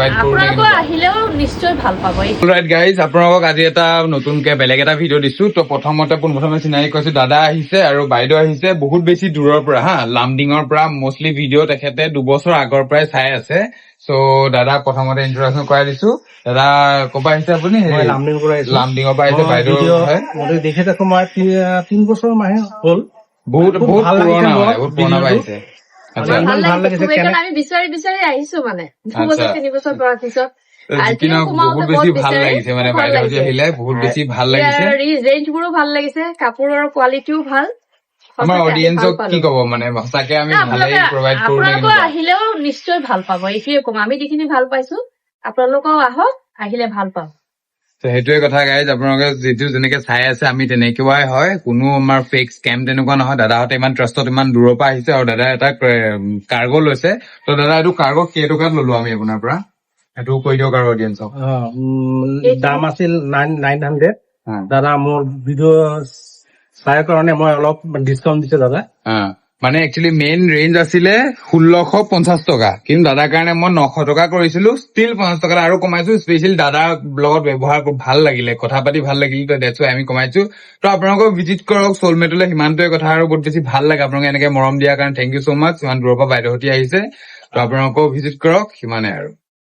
provide কৰো আপোনালোক আহিলেও নিশ্চয় ভাল পাব অলৰাইট গাইজ আপোনালোকক আজি এটা নতুনকে বেলেগ এটা ভিডিঅ' দিছো তো পোনপ্ৰথমে চিনাকি কৈছো দাদা আহিছে আৰু বাইদেউ আহিছে বহুত বেছি দূৰৰ পৰা হা লামডিঙৰ পৰা মষ্টলি ভিডিঅ' তেখেতে 2 বছৰ আগৰ পৰাই চাই আছে সো দাদা প্ৰথমতে ইন্ট্ৰোডাকচন কৰাই দিছো দাদা ক'ৰ পৰা আহিছে আপুনি লামডিঙৰ পৰা আহিছে বাইদেউ মই দেখি থাকো মই 3 বছৰ মাহে হ'ল বহুত পুৰণা পাইছে ভাল লাগিছে আমি বিচাৰি আহিছো মানে 2 বছৰ 3 বছৰ পৰা পিছত বহুত বেছি ভাল লাগিছে মানে বাইদেউ আহিলে বহুত বেছি ভাল লাগিছে ৰেঞ্জবোৰো ভাল লাগিছে কাপোৰৰ কোৱালিটিও ভাল আমাৰ অডিয়েন্সক কি ক'ব মানে সঁচাকে আমি ভালেই প্ৰভাইড কৰো আপোনালোক আহিলেও নিশ্চয় ভাল পাব এইটোৱে কম আমি যিখিনি ভাল পাইছো আপোনালোকেও আহক আহিলে ভাল পাব সেইটোৱে কথা গাইজ আপোনালোকে যিটো যেনেকে চাই আছে আমি তেনেকুৱাই হয় কোনো আমাৰ ফেক স্কেম তেনেকুৱা নহয় দাদাহঁতে ইমান ট্ৰাষ্টত ইমান দূৰৰ পৰা আহিছে আৰু দাদা এটা কাৰ্গো লৈছে তো দাদা এইটো কাৰ্গো কেইটকাত ললো আমি আপোনাৰ পৰা সেইটো কৈ দিয়ক আৰু অডিয়েন্সক দাম আছিল 900 দাদা মোৰ ভিডিঅ' চাই কাৰণে মই অলপ ডিছকাউণ্ট দিছো দাদা মানে একচুৱেলি মেইন ৰেঞ্জ আছিলে 1650 টকা কিন্তু দাদাৰ কাৰণে মই 900 টকা কৰিছিলো ষ্টিল 50 টকা আৰু কমাইছো স্পেচিয়েলি দাদাৰ লগত ব্যৱহাৰ ভাল লাগিলে কথা পাতি ভাল লাগিলে তো দেটছ আমি কমাইছো তো আপোনালোকক ভিজিট কৰক সোলমেটলৈ সিমানটোৱে কথা আৰু বহুত বেছি ভাল লাগে আপোনালোকে এনেকে মৰম দিয়াৰ কাৰণে থেংক ইউ so much ইমান দূৰৰ পৰা বাইদেউহতি আহিছে তো আপোনালোকক ভিজিট কৰক সিমানে আৰু